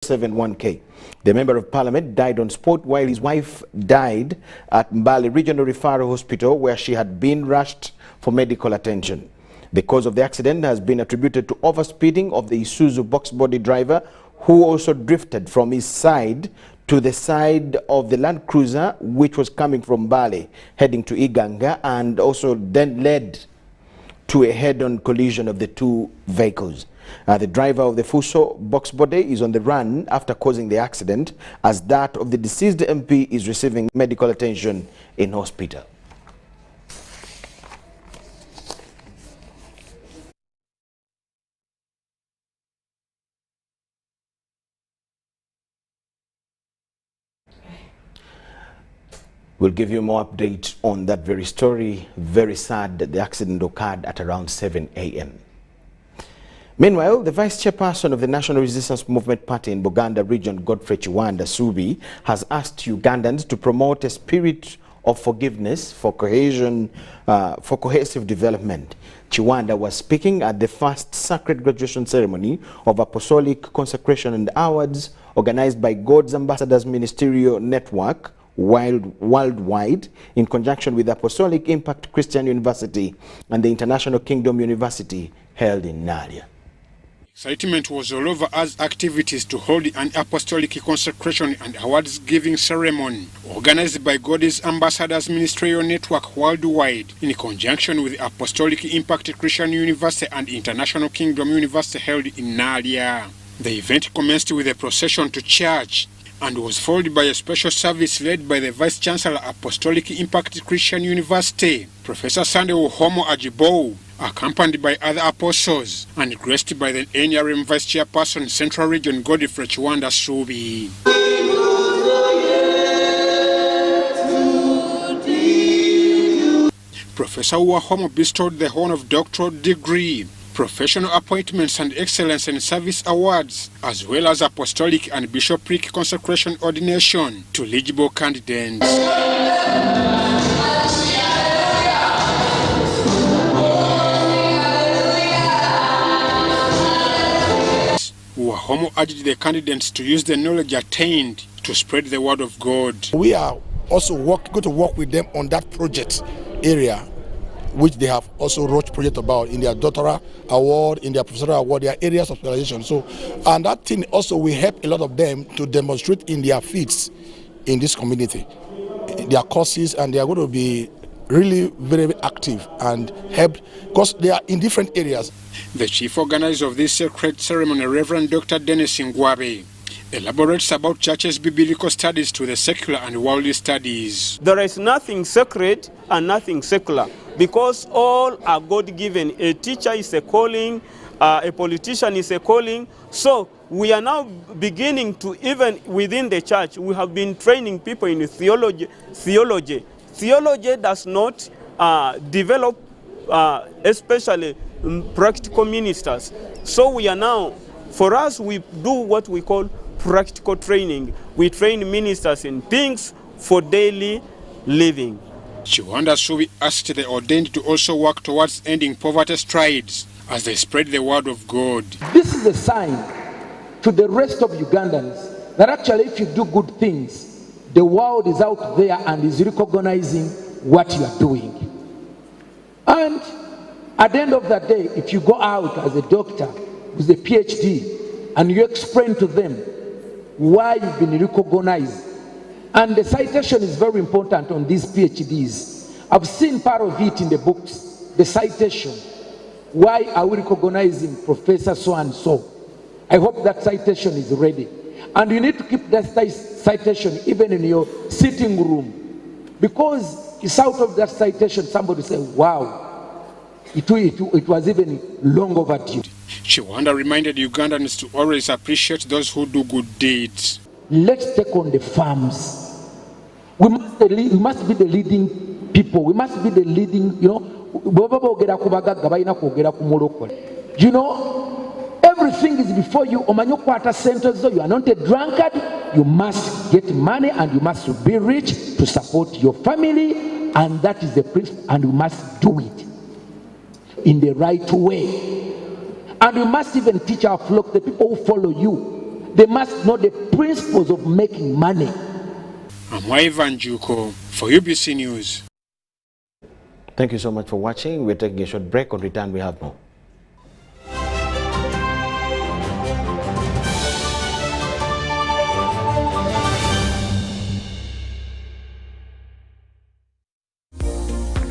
71K. The Member of Parliament died on spot while his wife died at Mbale Regional Referral Hospital, where she had been rushed for medical attention. The cause of the accident has been attributed to overspeeding of the Isuzu box body driver, who also drifted from his side to the side of the Land Cruiser, which was coming from Mbale heading to Iganga, and also then led to a head-on collision of the two vehicles. The driver of the Fuso box body is on the run after causing the accident, as that of the deceased MP is receiving medical attention in hospital. We'll give you more update on that very story. Very sad that the accident occurred at around 7 a.m. Meanwhile, the Vice Chairperson of the National Resistance Movement Party in Buganda region, Godfrey Chiwanda Subi, has asked Ugandans to promote a spirit of forgiveness for cohesion, for cohesive development. Chiwanda was speaking at the first sacred graduation ceremony of Apostolic Consecration and Awards organized by God's Ambassadors Ministerial Network worldwide in conjunction with Apostolic Impact Christian University and the International Kingdom University held in Nadia. Excitement was all over as activities to hold an apostolic consecration and awards giving ceremony organized by God's Ambassadors Ministerial Network worldwide in conjunction with Apostolic Impact Christian University and International Kingdom University held in Nadia. The event commenced with a procession to church and was followed by a special service led by the Vice Chancellor Apostolic Impact Christian University, Professor Sunday Uhomo Ajibo, accompanied by other apostles and graced by the NRM Vice Chairperson Central Region Godfrey Chiwanda Subi. Professor Uhomo bestowed the honor of doctoral degree, professional appointments and excellence in service awards, as well as apostolic and bishopric consecration ordination to eligible candidates. Uhomo urged the candidates to use the knowledge attained to spread the word of God. We are also going to work with them on that project area, which they have also wrote project about in their doctoral award, in their professorial award, their areas of specialization. So, and that thing also will help a lot of them to demonstrate in their feats in this community, in their courses, and they are going to be really very, very active and help because they are in different areas. The chief organizer of this sacred ceremony, Reverend Dr. Dennis Ngwabe, elaborates about church's biblical studies to the secular and worldly studies. There is nothing sacred and nothing secular, because all are God-given. A teacher is a calling, a politician is a calling. So we are now beginning to, even within the church, we have been training people in theology. Theology does not develop especially practical ministers. So we are now, for us, we do what we call practical training. We train ministers in things for daily living. Chiwanda Subi asked the ordained to also work towards ending poverty strides as they spread the word of God. This is a sign to the rest of Ugandans that actually if you do good things, the world is out there and is recognizing what you are doing. And at the end of the day, if you go out as a doctor with a PhD and you explain to them why you've been recognized, and the citation is very important on these PhDs. I've seen part of it in the books, the citation. Why are we recognizing Professor so-and-so? I hope that citation is ready. And you need to keep that citation even in your sitting room. Because it's out of that citation, somebody say, wow, it was even long overdue. Chiwanda reminded Ugandans to always appreciate those who do good deeds. Let's take on the farms. We must be the leading people. We must be the leading, you know, everything is before you. You are not a drunkard. You must get money and you must be rich to support your family. And that is the principle. And you must do it in the right way. And we must even teach our flock, the people who follow you, They must know the principles of making money. I'm Ivan Juko for UBC News. Thank you so much for watching. We're taking a short break. On return, we have more.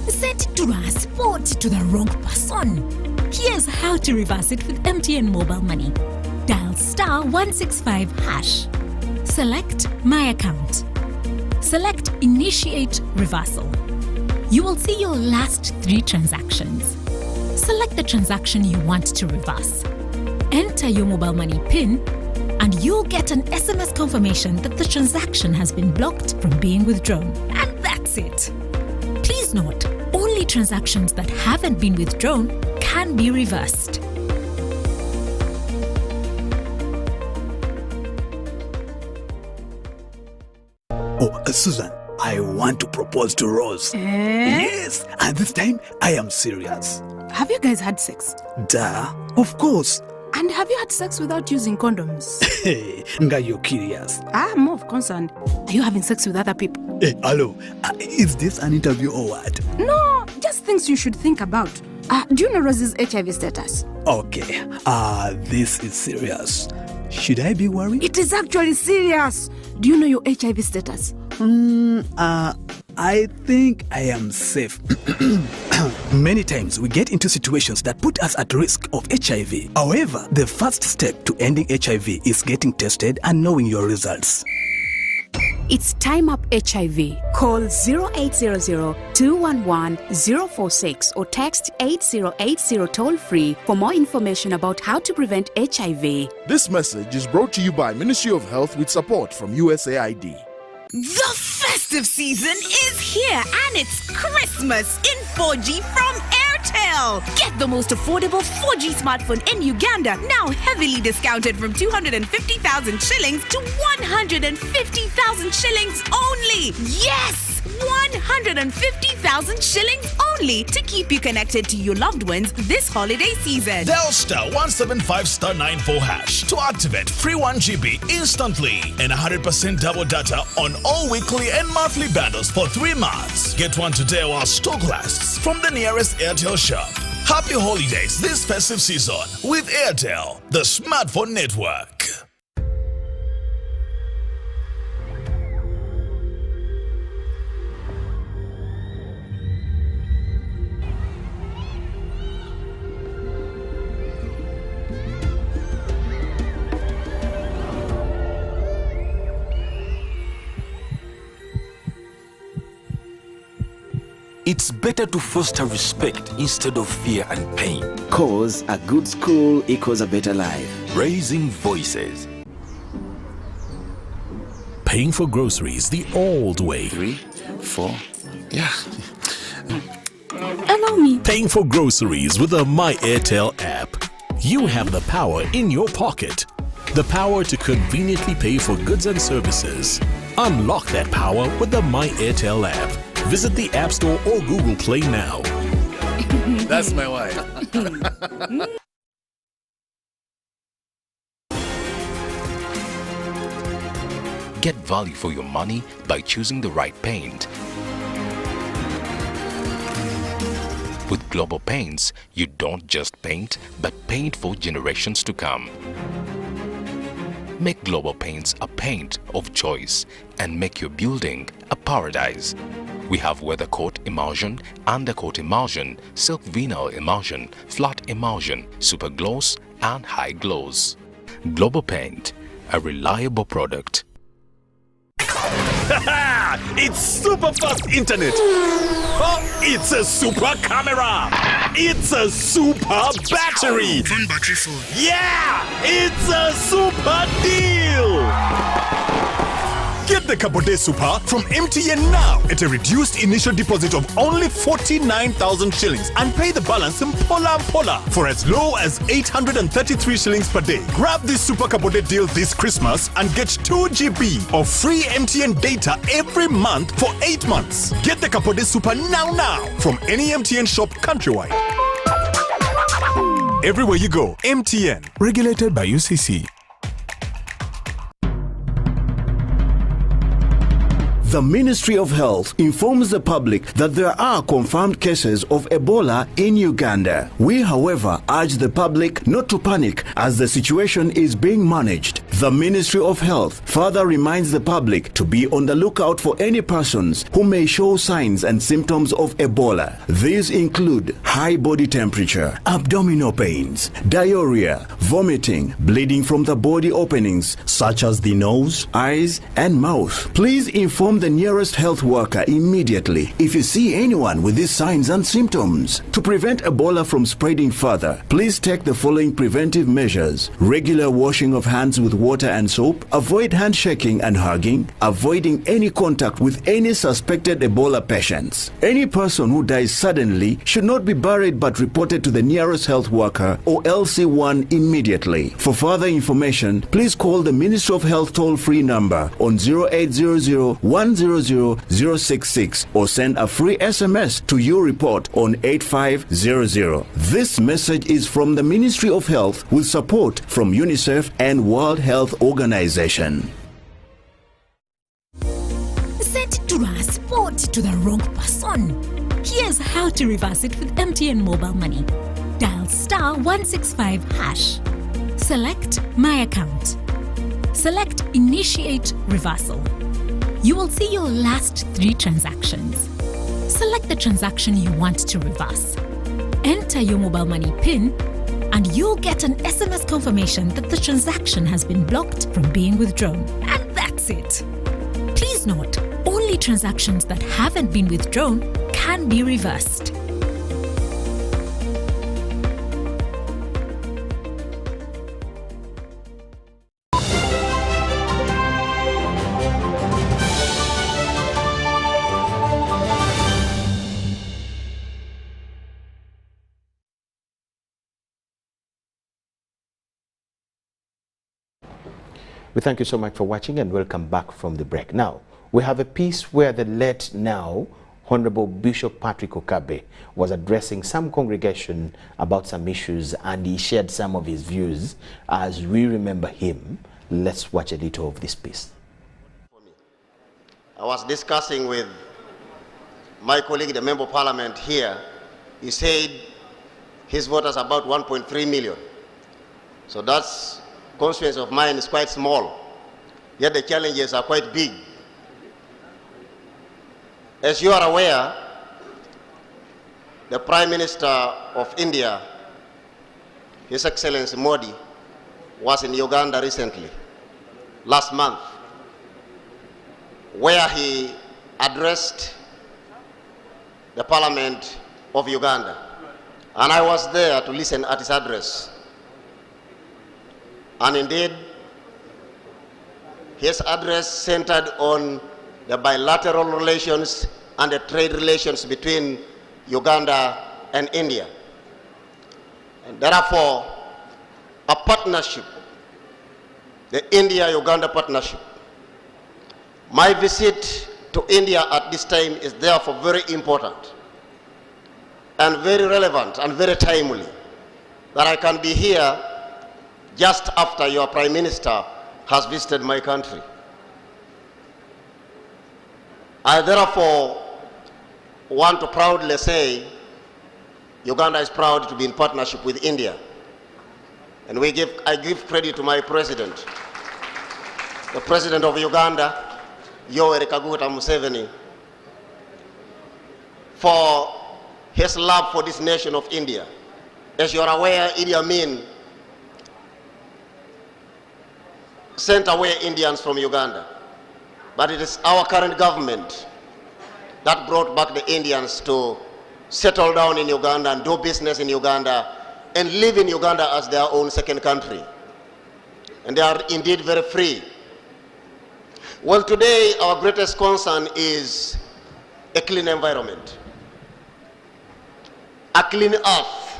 Sent to transport to the wrong person. Here's how to reverse it with MTN Mobile Money. Dial *165#. Select My Account. Select Initiate Reversal. You will see your last 3 transactions. Select the transaction you want to reverse. Enter your mobile money PIN and you'll get an SMS confirmation that the transaction has been blocked from being withdrawn. And that's it. Please note, only transactions that haven't been withdrawn can be reversed. Oh, Susan, I want to propose to Rose. Yes, and this time I am serious. Have you guys had sex? Duh, of course. And have you had sex without using condoms? Hey, Nga, you're curious. I'm more concerned. Are you having sex with other people? Hey, hello, is this an interview or what? No, just things you should think about. Do you know Rose's HIV status? Okay, this is serious. Should I be worried? It is actually serious. Do you know your HIV status? I think I am safe. Many times we get into situations that put us at risk of HIV. However, the first step to ending HIV is getting tested and knowing your results. It's Time Up HIV. Call 0800-211-046 or text 8080 toll-free for more information about how to prevent HIV. This message is brought to you by Ministry of Health with support from USAID. The festive season is here and it's Christmas in 4G from Airtel. Get the most affordable 4G smartphone in Uganda, now heavily discounted from 250,000 shillings to 150,000 shillings only. Yes! 150,000 shillings only to keep you connected to your loved ones this holiday season. Dial *175*94# to activate free 1 GB instantly and 100% double data on all weekly and monthly bundles for 3 months. Get one today while stock lasts from the nearest Airtel shop. Happy holidays this festive season with Airtel, the smartphone network. It's better to foster respect instead of fear and pain. Cause a good school equals a better life. Raising voices. Paying for groceries the old way. 3, 4, yeah. Allow me. Paying for groceries with the My Airtel app. You have the power in your pocket. The power to conveniently pay for goods and services. Unlock that power with the My Airtel app. Visit the App Store or Google Play now. That's my wife. Get value for your money by choosing the right paint. With Global Paints, you don't just paint, but paint for generations to come. Make Global Paints a paint of choice and make your building a paradise. We have weather coat emulsion, undercoat emulsion, silk vinyl emulsion, flat emulsion, super gloss and high gloss. Global Paint, a reliable product. It's super fast internet. Oh, it's a super camera. It's a super battery. Phone battery full. Yeah, it's a super deal. Get the Kabode Super from MTN now at a reduced initial deposit of only 49,000 shillings and pay the balance in Pola for as low as 833 shillings per day. Grab this Super Kabode deal this Christmas and get 2 GB of free MTN data every month for 8 months. Get the Kabode Super now from any MTN shop countrywide. Everywhere you go, MTN. Regulated by UCC. The Ministry of Health informs the public that there are confirmed cases of Ebola in Uganda. We, however, urge the public not to panic as the situation is being managed. The Ministry of Health further reminds the public to be on the lookout for any persons who may show signs and symptoms of Ebola. These include high body temperature, abdominal pains, diarrhea, vomiting, bleeding from the body openings such as the nose, eyes, and mouth. Please inform the nearest health worker immediately if you see anyone with these signs and symptoms. To prevent Ebola from spreading further, please take the following preventive measures: regular washing of hands with water and soap, avoid handshaking and hugging, avoiding any contact with any suspected Ebola patients. Any person who dies suddenly should not be buried but reported to the nearest health worker or LC1 immediately. For further information, please call the Ministry of Health toll-free number on 0800 100 066 or send a free SMS to your report on 8500. This message is from the Ministry of Health with support from UNICEF and World Health Organization. Sent transport to the wrong person. Here's how to reverse it with MTN Mobile Money. Dial *165#. Select My Account. Select Initiate Reversal. You will see your last 3 transactions. Select the transaction you want to reverse. Enter your mobile money PIN and you'll get an SMS confirmation that the transaction has been blocked from being withdrawn. And that's it. Please note, only transactions that haven't been withdrawn can be reversed. We thank you so much for watching and welcome back from the break. Now, we have a piece where the late now Honorable Bishop Patrick Okabe was addressing some congregation about some issues and he shared some of his views as we remember him. Let's watch a little of this piece. I was discussing with my colleague, the Member of Parliament here. He said his vote is about 1.3 million. So that's constituency of mine is quite small, yet the challenges are quite big. As you are aware, the Prime Minister of India, His Excellency Modi, was in Uganda recently, last month, where he addressed the Parliament of Uganda. And I was there to listen at his address. And indeed, his address centered on the bilateral relations and the trade relations between Uganda and India. And therefore, a partnership, the India-Uganda partnership. My visit to India at this time is therefore very important and very relevant and very timely that I can be here just after your Prime Minister has visited my country. I therefore want to proudly say Uganda is proud to be in partnership with India. And I give credit to my president, the president of Uganda, Yoweri Kaguta Museveni, for his love for this nation of India. As you are aware, Idi Amin sent away Indians from Uganda. But it is our current government that brought back the Indians to settle down in Uganda and do business in Uganda and live in Uganda as their own second country. And they are indeed very free. Well, today our greatest concern is a clean environment, a clean earth,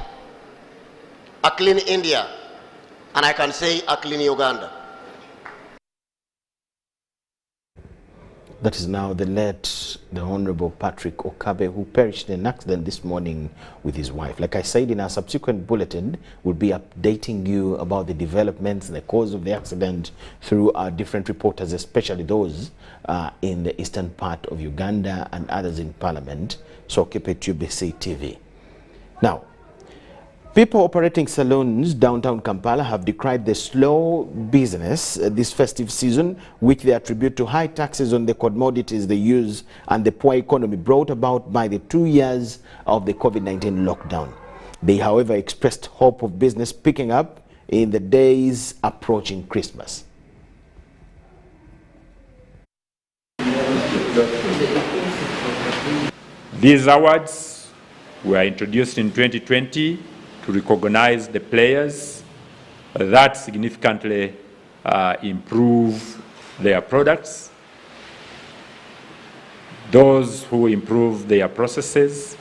a clean India, and I can say a clean Uganda. That is now the late, the Honorable Patrick Okabe, who perished in an accident this morning with his wife. Like I said, in our subsequent bulletin, we'll be updating you about the developments, the cause of the accident through our different reporters, especially those in the eastern part of Uganda and others in Parliament. So keep it UBC TV. Now, people operating salons downtown Kampala have decried the slow business this festive season, which they attribute to high taxes on the commodities they use and the poor economy brought about by the 2 years of the COVID-19 lockdown. They, however, expressed hope of business picking up in the days approaching Christmas. These awards were introduced in 2020 to recognize the players that significantly improve their products, those who improve their processes.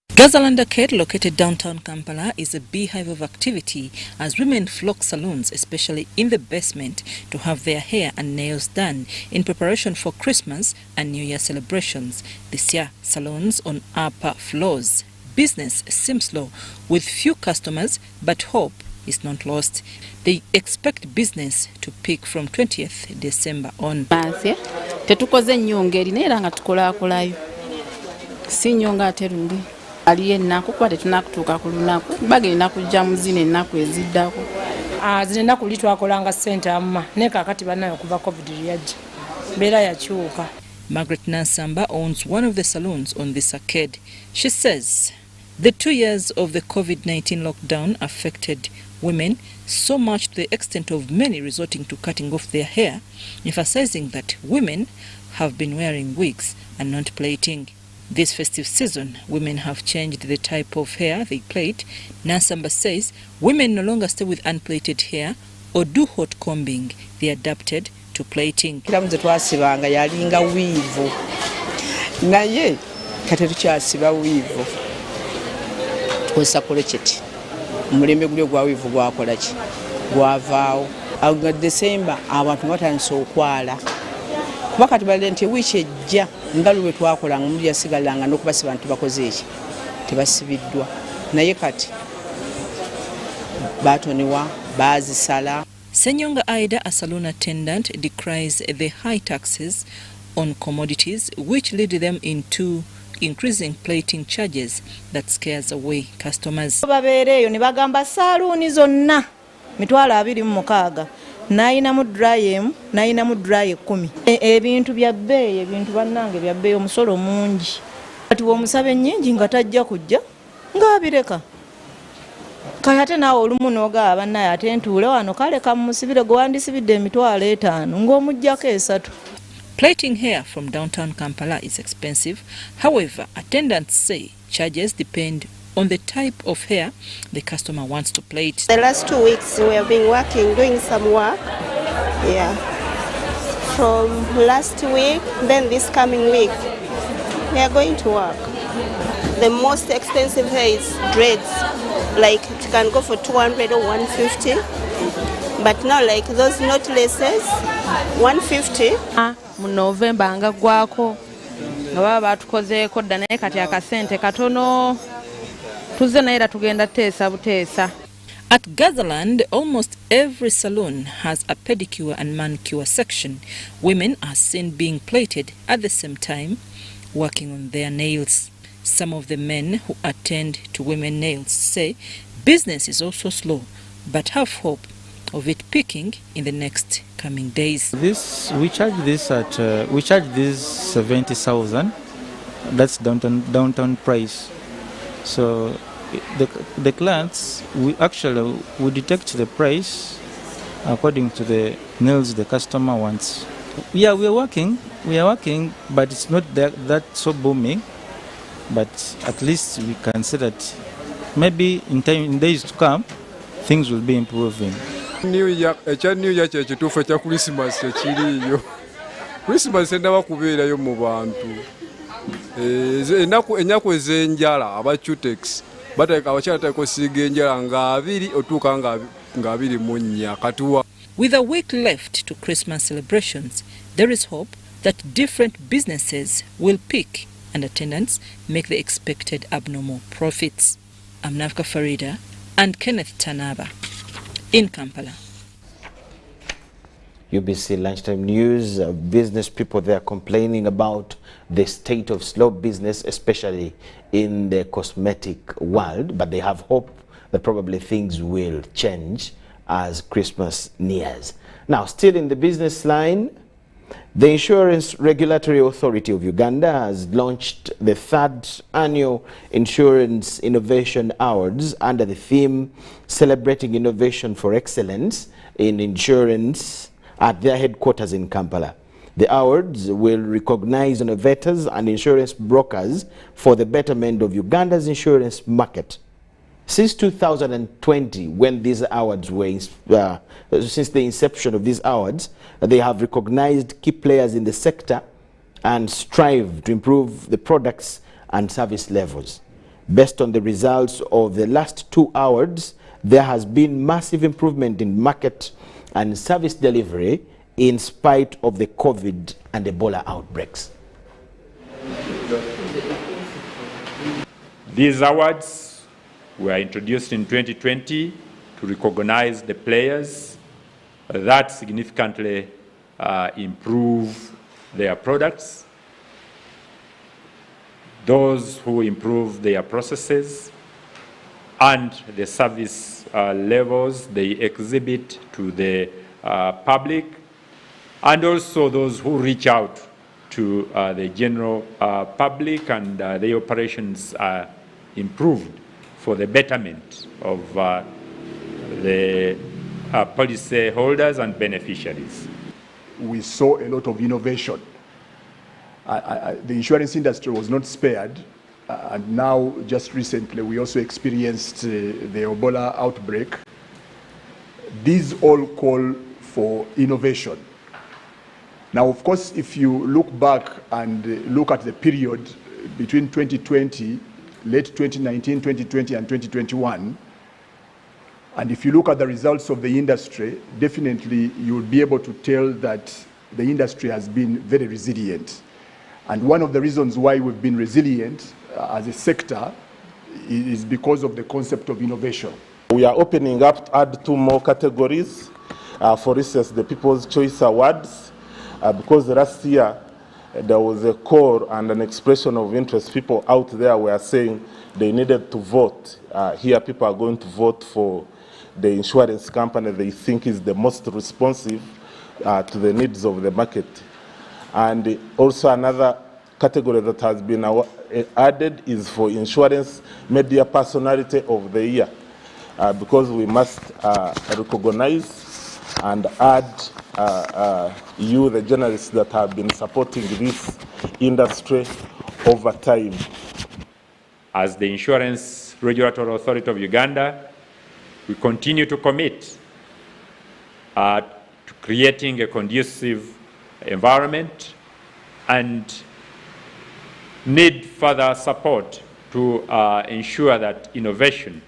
Gazaland Arcade, located downtown Kampala, is a beehive of activity as women flock salons, especially in the basement, to have their hair and nails done in preparation for Christmas and New Year celebrations. This year, salons on upper floors. Business seems low, with few customers, but hope is not lost. They expect business to peak from 20th December on. Tetukoze nnyonga erina era nga tukolakolayo. Si nnyonga ate lundi. Aliye ennaku kuba tetunakutuuka ku lunaku. Bagenda kujja mu zino ennaku eziddako. Zino ennaku li twakolanga ssente amma. Ne kaakati bannayo okuva COVID yajja. Mbeera yakyuka. Margaret Nansamba owns one of the salons on this arcade. She says the 2 years of the COVID-19 lockdown affected women so much to the extent of many resorting to cutting off their hair, emphasizing that women have been wearing wigs and not plaiting. This festive season, women have changed the type of hair they plait. Nansamba says women no longer stay with unplaited hair or do hot combing. They adapted to plaiting. Kiramuze twasibanga yalinga wiivu. Naye kati tukyasiba wiivu. Tukozesa koleketi. Omulembe guli ogwa wiivu gwakola ki? Gwavaawo. Nga December abantu batandise okwala. Kuba kati balire nti wiiki ejja nga lwe twakolanga omuli yasigalanga n'okubasiba nti bakoze eki. Tebasibiddwa. Naye kati batoniwa baazisala. Senyonga Aida, a salon attendant, decries the high taxes on commodities which lead them into increasing plating charges that scares away customers. Babeereyo ne bagamba saluuni zonna mitwalo 26 nayinamu dryem nayinamu dry 10 ebintu bya bbeeyi ebintu bannange bya bbeeyi omusolo mungi kati omusabe nnyingi nga tajja kujja ng'abireka kaya ate naawe olumu n'ogaba bannaye ate ntuule wano kale kamusibire gwe wandisibidde emitwalo 5 ng'omuggyako 3. Plaiting hair from downtown Kampala is expensive. However, attendants say charges depend on the type of hair the customer wants to plait. The last 2 weeks we have been working, doing some work. Yeah. From last week, then this coming week, we are going to work. The most expensive hair is dreads. Like it can go for 200 or 150. But now like those knotlesses, 150. Mu November nga gwako nga baba batukozeeko dda naye kati akasente katono tuzze naye era tugenda teesa buteesa. At Gazaland, almost every salon has a pedicure and manicure section. Women are seen being plaited at the same time, working on their nails. Some of the men who attend to women nails say business is also slow, but have hope of it peaking in the next coming days. We charge this 70,000. That's downtown price. So the clients, we detect the price according to the nails the customer wants. Yeah, we are working, but it's not that so booming. But at least we can say that maybe in days to come, things will be improving. New Year kyekituufu ekya Christmas ekiriyo. Christmas endaba kubeerayo mu bantu. Ennaku ez'enjala aba Chutex bateeka abakyala teeka siiga enjala nga 2 otuuka nga 24 katuwa. With a week left to Christmas celebrations, there is hope that different businesses will peak and attendants make the expected abnormal profits. I'm Navka Farida and Kenneth Tanaba in Kampala. UBC Lunchtime News. Business people there complaining about the state of slow business, especially in the cosmetic world, but they have hope that probably things will change as Christmas nears. Now, still in the business line, the Insurance Regulatory Authority of Uganda has launched the 3rd annual Insurance Innovation Awards under the theme Celebrating Innovation for Excellence in Insurance at their headquarters in Kampala. The awards will recognize innovators and insurance brokers for the betterment of Uganda's insurance market. Since 2020, when these awards were, since the inception of these awards, they have recognized key players in the sector and strive to improve the products and service levels. Based on the results of the last 2 awards, there has been massive improvement in market and service delivery in spite of the COVID and Ebola outbreaks. These awards were introduced in 2020 to recognize the players that significantly improve their products, those who improve their processes, and the service levels they exhibit to the public, and also those who reach out to the general public, and their operations are improved for the betterment of the policy holders and beneficiaries. We saw a lot of innovation. The insurance industry was not spared, and now just recently we also experienced the Ebola outbreak. These all call for innovation. Now, of course, if you look back and look at the period between 2020, late 2019, 2020, and 2021, and if you look at the results of the industry, definitely you will be able to tell that the industry has been very resilient. And one of the reasons why we've been resilient as a sector is because of the concept of innovation. We are opening up to add 2 more categories. For instance, the People's Choice Awards, because last year there was a call and an expression of interest. People out there were saying they needed to vote. Here people are going to vote for the insurance company they think is the most responsive to the needs of the market. And also another category that has been added is for Insurance Media Personality of the Year, because we must recognize and add you, the journalists that have been supporting this industry over time. As the Insurance Regulatory Authority of Uganda, we continue to commit to creating a conducive environment and need further support to ensure that innovation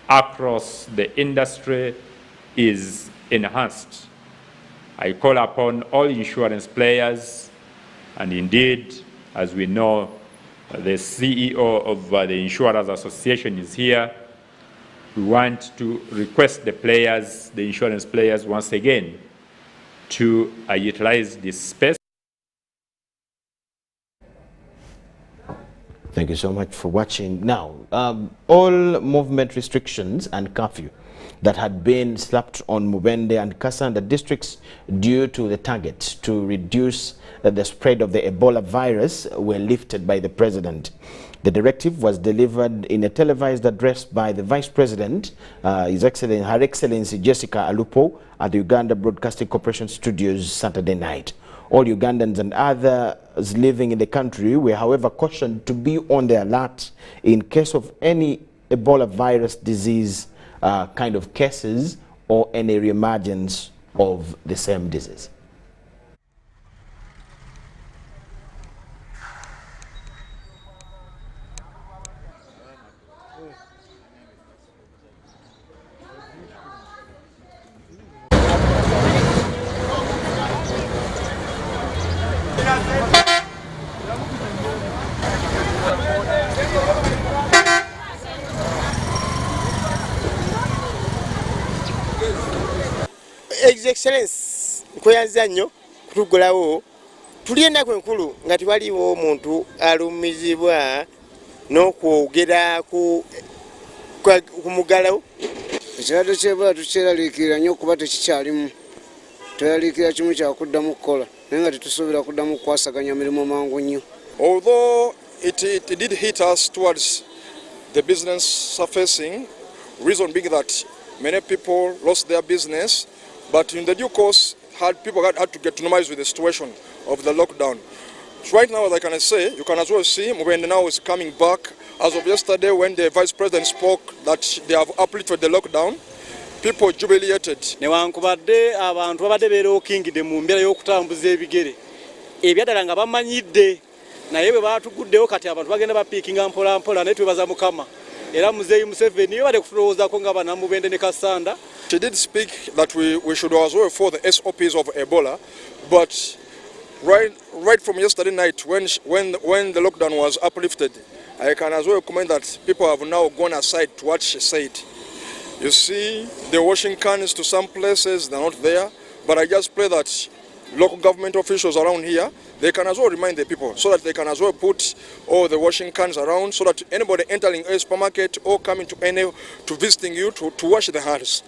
across the industry is enhanced. I call upon all insurance players, and indeed, as we know, the CEO of the Insurers Association is here. We want to request the players, the insurance players, once again, to utilize this space. Thank you so much for watching. Now, all movement restrictions and curfew that had been slapped on Mubende and Kasanda districts due to the target to reduce the spread of the Ebola virus were lifted by the President. The directive was delivered in a televised address by the Vice President, Her Excellency Jessica Alupo, at the Uganda Broadcasting Corporation studios Saturday night. All Ugandans and others living in the country were, however, cautioned to be on the alert in case of any Ebola virus disease kind of cases or any reemergence of the same disease. Excellency nkweyanza nnyo kutugulawo tuli ennaku enkulu nga tewaliwo omuntu alumizibwa n'okwogera ku mugalo. Ekirwadde ky'Ebola tukyeraliikirira nnyo okuba tekikyalimu. Tweraliikirira kimu kyakuddamu kukola naye nga tetusuubira kuddamu kukwasaganya mirimu mangu nnyo. Although it did hit us towards the business surfacing, reason being that many people lost their business, but in the due course, people had to get normalized with the situation of the lockdown. So right now, like I say, you can as well see Mubende now is coming back. As of yesterday, when the Vice President spoke that they have uplifted the lockdown, people jubilated. Newankubadde abantu babadde beerookingidde mu mbeera y'okutambuza ebigere ebyaddala nga bamanyidde naye bwe baatuguddewo kati abantu bagenda bapiikinga mpola mpola naye twebaza Mukama era Muzeeyi Museveni yabadde kutulowoozaako nga Bannamubende ne Kasanda. She did speak that we should as well follow the SOPs of Ebola, but right from yesterday night when the lockdown was uplifted, I can as well comment that people have now gone aside to what she said. You see, the washing cans to some places, they're not there, but I just pray that local government officials around here, they can as well remind the people so that they can as well put all the washing cans around so that anybody entering a supermarket or coming to visiting you to wash their hands.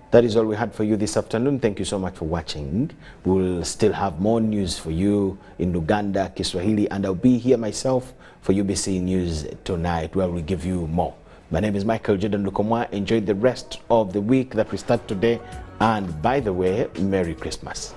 That is all we had for you this afternoon. Thank you so much for watching. We'll still have more news for you in Uganda, Kiswahili, and I'll be here myself for UBC News tonight where we'll give you more. My name is Michael Jordan Lukomwa. Enjoy the rest of the week that we start today. And by the way, Merry Christmas.